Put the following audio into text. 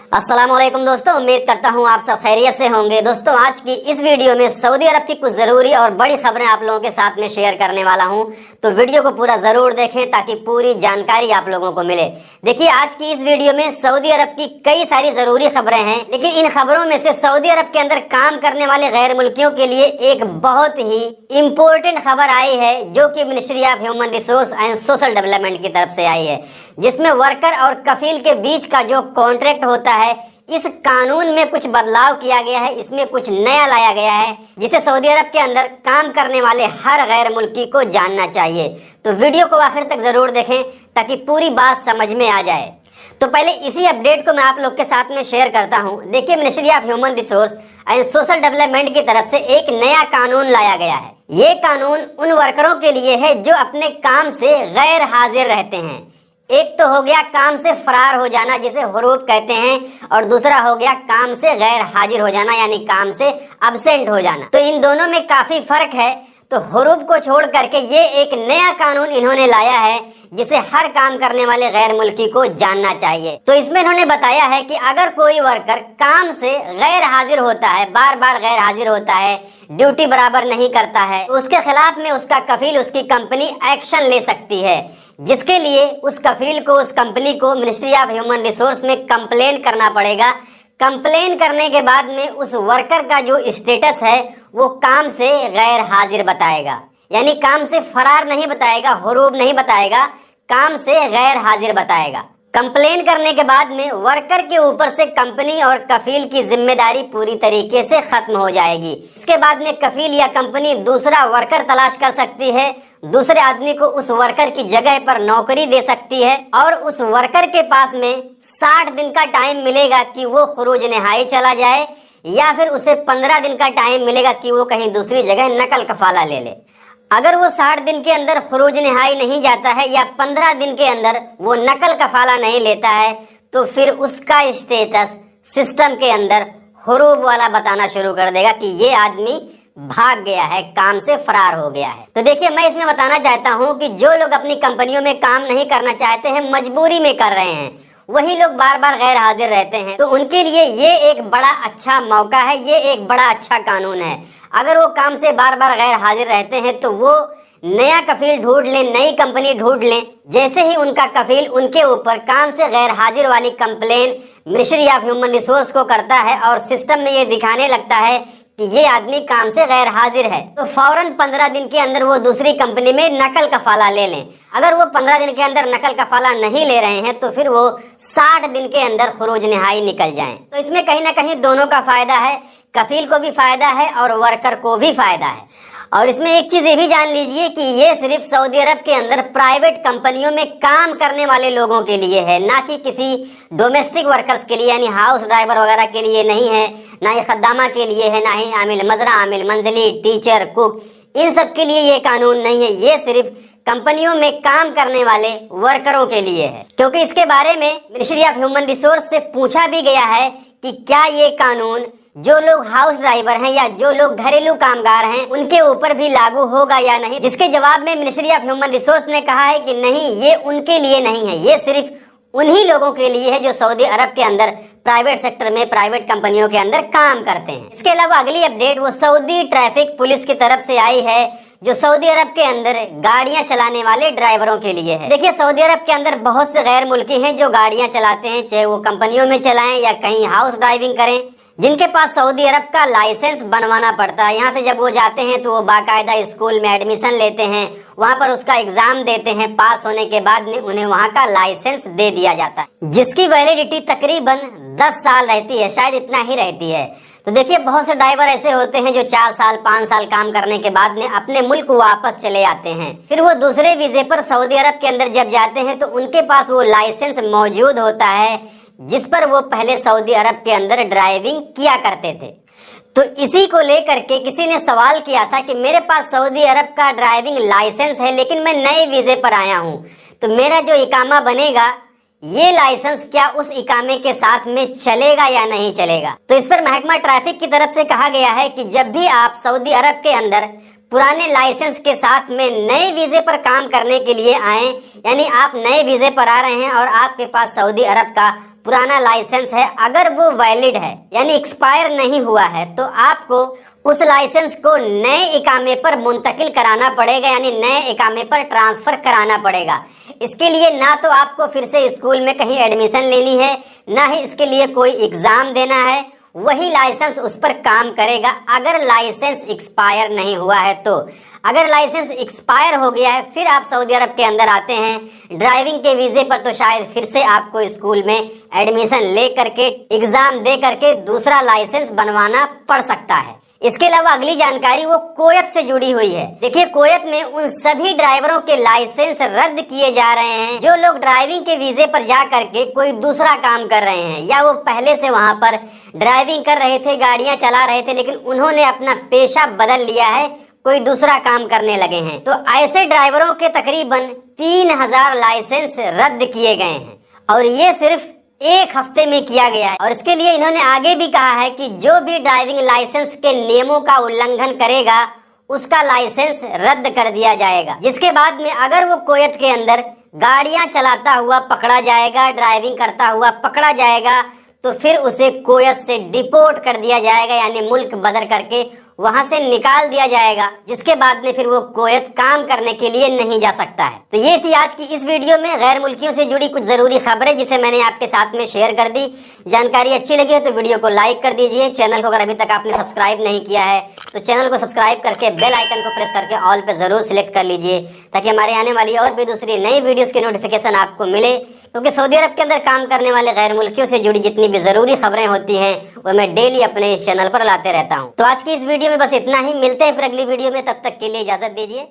अस्सलामुअलैकुम दोस्तों, उम्मीद करता हूँ आप सब खैरियत से होंगे। दोस्तों, आज की इस वीडियो में सऊदी अरब की कुछ जरूरी और बड़ी खबरें आप लोगों के साथ में शेयर करने वाला हूँ, तो वीडियो को पूरा जरूर देखें ताकि पूरी जानकारी आप लोगों को मिले। देखिए, आज की इस वीडियो में सऊदी अरब की कई सारी जरूरी खबरें हैं, लेकिन इन खबरों में से सऊदी अरब के अंदर काम करने वाले गैर मुल्कियों के लिए एक बहुत ही इम्पोर्टेंट खबर आई है, जो कि ministry of human resource and social development की तरफ से आई है, जिसमें वर्कर और कफील के बीच का जो कॉन्ट्रैक्ट होता है, इस कानून में कुछ बदलाव किया गया है, इसमें कुछ नया लाया गया है, जिसे सऊदी अरब के अंदर काम करने वाले हर गैर मुल्की को जानना चाहिए। तो वीडियो को आखिर तक जरूर देखें ताकि पूरी बात समझ में आ जाए। तो पहले इसी अपडेट को मैं आप लोग के साथ में शेयर करता हूं। देखिए, ministry of human resource and social development की तरफ से एक नया कानून लाया गया है। ये कानून उन वर्करों के लिए है जो अपने काम से गैर हाजिर रहते हैं। एक तो हो गया काम से फरार हो जाना, जिसे हुरूब कहते हैं, और दूसरा हो गया काम से गैर हाजिर हो जाना, यानी काम से अब्सेंट हो जाना। तो इन दोनों में काफी फर्क है। तो हुरूब को छोड़ करके ये एक नया कानून इन्होंने लाया है, जिसे हर काम करने वाले गैर मुल्की को जानना चाहिए। तो इसमें इन्होंने बताया है कि अगर कोई वर्कर काम से गैर हाजिर होता है, बार बार गैर हाजिर होता है, ड्यूटी बराबर नहीं करता है, तो उसके खिलाफ में उसका कफील, उसकी कंपनी एक्शन ले सकती है, जिसके लिए उस कफील को, उस कंपनी को मिनिस्ट्री ऑफ ह्यूमन रिसोर्स में कंप्लेन करना पड़ेगा। कंप्लेन करने के बाद में उस वर्कर का जो स्टेटस है वो काम से गैर हाजिर बताएगा, यानी काम से फरार नहीं बताएगा, हुरूब नहीं बताएगा, काम से गैर हाजिर बताएगा। कंप्लेन करने के बाद में वर्कर के ऊपर से कंपनी और कफील की जिम्मेदारी पूरी तरीके से खत्म हो जाएगी। इसके बाद में कफील या कंपनी दूसरा वर्कर तलाश कर सकती है, दूसरे आदमी को उस वर्कर की जगह पर नौकरी दे सकती है, और उस वर्कर के पास में 60 दिन का टाइम मिलेगा कि वो खुरूज नहाई चला जाए, या फिर उसे 15 दिन का टाइम मिलेगा कि वो कहीं दूसरी जगह नकल कफाला ले ले। अगर वो 60 दिन के अंदर खुरूज नहाई नहीं जाता है या 15 दिन के अंदर वो नकल कफाला नहीं लेता है, तो फिर उसका स्टेटस सिस्टम के अंदर हुरूब वाला बताना शुरू कर देगा कि ये आदमी भाग गया है, काम से फरार हो गया है। तो देखिए, मैं इसमें बताना चाहता हूँ कि जो लोग अपनी कंपनियों में काम नहीं करना चाहते हैं, मजबूरी में कर रहे हैं, वही लोग बार बार गैर हाजिर रहते हैं, तो उनके लिए ये एक बड़ा अच्छा मौका है, ये एक बड़ा अच्छा कानून है। अगर वो काम से बार बार गैर हाजिर रहते हैं तो वो नया कफील ढूंढ लें, नई कंपनी ढूंढ लें। जैसे ही उनका कफील उनके ऊपर काम से गैर हाजिर वाली complain ministry of human resource को करता है और सिस्टम में ये दिखाने लगता है कि ये आदमी काम से गैर हाजिर है, तो फौरन 15 दिन के अंदर वो दूसरी कंपनी में नकल कफाला ले लें। अगर वो 15 दिन के अंदर नकल कफाला नहीं ले रहे हैं तो फिर वो 60 दिन के अंदर खुरूज नहाई निकल जाएं। तो इसमें कहीं ना कहीं दोनों का फायदा है, कफील को भी फायदा है और वर्कर को भी फायदा है। और इसमें एक चीज ये भी जान लीजिए कि ये सिर्फ सऊदी अरब के अंदर प्राइवेट कंपनियों में काम करने वाले लोगों के लिए है, ना कि किसी डोमेस्टिक वर्कर्स के लिए, यानी हाउस ड्राइवर वगैरह के लिए नहीं है, ना ही खद्दामा के लिए है, ना ही आमिल मजरा, आमिल मंजिली, टीचर, कुक, इन सब के लिए ये कानून नहीं है। ये सिर्फ कंपनियों में काम करने वाले वर्करों के लिए है, क्योंकि इसके बारे में मिनिस्ट्री ऑफ ह्यूमन रिसोर्स से पूछा भी गया है कि क्या ये कानून जो लोग हाउस ड्राइवर हैं या जो लोग घरेलू कामगार हैं उनके ऊपर भी लागू होगा या नहीं। जिसके जवाब में मिनिस्ट्री ऑफ ह्यूमन रिसोर्स ने कहा है कि नहीं, ये उनके लिए नहीं है, ये सिर्फ उन्हीं लोगों के लिए है जो सऊदी अरब के अंदर प्राइवेट सेक्टर में, प्राइवेट कंपनियों के अंदर काम करते हैं। इसके अलावा अगली अपडेट वो सऊदी ट्रैफिक पुलिस की तरफ से आई है, जो सऊदी अरब के अंदर गाड़ियां चलाने वाले ड्राइवरों के लिए है। देखिए, सऊदी अरब के अंदर बहुत से गैर मुल्की हैं जो गाड़ियां चलाते हैं, चाहे वो कंपनियों में चलाएं या कहीं हाउस ड्राइविंग करें, जिनके पास सऊदी अरब का लाइसेंस बनवाना पड़ता है। यहाँ से जब वो जाते हैं तो वो बाकायदा स्कूल में एडमिशन लेते हैं, वहाँ पर उसका एग्जाम देते हैं, पास होने के बाद में उन्हें वहाँ का लाइसेंस दे दिया जाता है, जिसकी वैलिडिटी तकरीबन 10 साल रहती है, शायद इतना ही रहती है। तो देखिए, बहुत से ड्राइवर ऐसे होते हैं जो 4 साल 5 साल काम करने के बाद में अपने मुल्क वापस चले आते हैं। फिर वो दूसरे वीजे पर सऊदी अरब के अंदर जब जाते हैं तो उनके पास वो लाइसेंस मौजूद होता है जिस पर वो पहले सऊदी अरब के अंदर ड्राइविंग किया करते थे। तो इसी को लेकर के किसी ने सवाल किया था कि मेरे पास सऊदी अरब का ड्राइविंग लाइसेंस है, लेकिन मैं नए वीजे पर आया हूँ, तो मेरा जो इकामा बनेगा, ये लाइसेंस क्या उस इकामे के साथ में चलेगा या नहीं चलेगा। तो इस पर महकमा ट्रैफिक की तरफ से कहा गया है कि जब भी आप सऊदी अरब के अंदर पुराने लाइसेंस के साथ में नए वीजे पर काम करने के लिए आए, यानी आप नए वीजे पर आ रहे हैं और आपके पास सऊदी अरब का पुराना लाइसेंस है, अगर वो वैलिड है यानी एक्सपायर नहीं हुआ है, तो आपको उस लाइसेंस को नए इकामे पर मुंतकिल कराना पड़ेगा, यानी नए इकामे पर ट्रांसफर कराना पड़ेगा। इसके लिए ना तो आपको फिर से स्कूल में कहीं एडमिशन लेनी है, ना ही इसके लिए कोई एग्जाम देना है, वही लाइसेंस उस पर काम करेगा अगर लाइसेंस एक्सपायर नहीं हुआ है। तो अगर लाइसेंस एक्सपायर हो गया है, फिर आप सऊदी अरब के अंदर आते हैं ड्राइविंग के वीजे पर, तो शायद फिर से आपको स्कूल में एडमिशन ले करके एग्जाम दे करके दूसरा लाइसेंस बनवाना पड़ सकता है। इसके अलावा अगली जानकारी वो कोयत से जुड़ी हुई है। देखिए, कोयत में उन सभी ड्राइवरों के लाइसेंस रद्द किए जा रहे हैं जो लोग ड्राइविंग के वीजे पर जा करके कोई दूसरा काम कर रहे हैं, या वो पहले से वहां पर ड्राइविंग कर रहे थे, गाड़ियां चला रहे थे, लेकिन उन्होंने अपना पेशा बदल लिया है, कोई दूसरा काम करने लगे हैं। तो ऐसे ड्राइवरों के तकरीबन 3000 लाइसेंस रद्द किए गए हैं, और ये सिर्फ एक हफ्ते में किया गया है। और इसके लिए इन्होंने आगे भी कहा है कि जो भी ड्राइविंग लाइसेंस के नियमों का उल्लंघन करेगा उसका लाइसेंस रद्द कर दिया जाएगा, जिसके बाद में अगर वो कोयत के अंदर गाड़ियां चलाता हुआ पकड़ा जाएगा, ड्राइविंग करता हुआ पकड़ा जाएगा, तो फिर उसे कोयत से डिपोर्ट कर दिया जाएगा, यानी मुल्क बदर करके वहां से निकाल दिया जाएगा, जिसके बाद में फिर वो कोयत काम करने के लिए नहीं जा सकता है। तो ये थी आज की इस वीडियो में गैर मुल्कियों से जुड़ी कुछ जरूरी खबरें, जिसे मैंने आपके साथ में शेयर कर दी। जानकारी अच्छी लगी है तो वीडियो को लाइक कर दीजिए। चैनल को अगर अभी तक आपने सब्सक्राइब नहीं किया है तो चैनल को सब्सक्राइब करके बेल आइकन को प्रेस करके ऑल पे जरूर सिलेक्ट कर लीजिए, ताकि हमारे आने वाली और भी दूसरी नई वीडियोस की नोटिफिकेशन आपको मिले। क्योंकि सऊदी अरब के अंदर काम करने वाले गैर मुल्कियों से जुड़ी जितनी भी जरूरी खबरें होती हैं वो मैं डेली अपने इस चैनल पर लाते रहता हूं। तो आज की इस वीडियो में बस इतना ही, मिलते हैं फिर अगली वीडियो में, तब तक के लिए इजाजत दीजिए।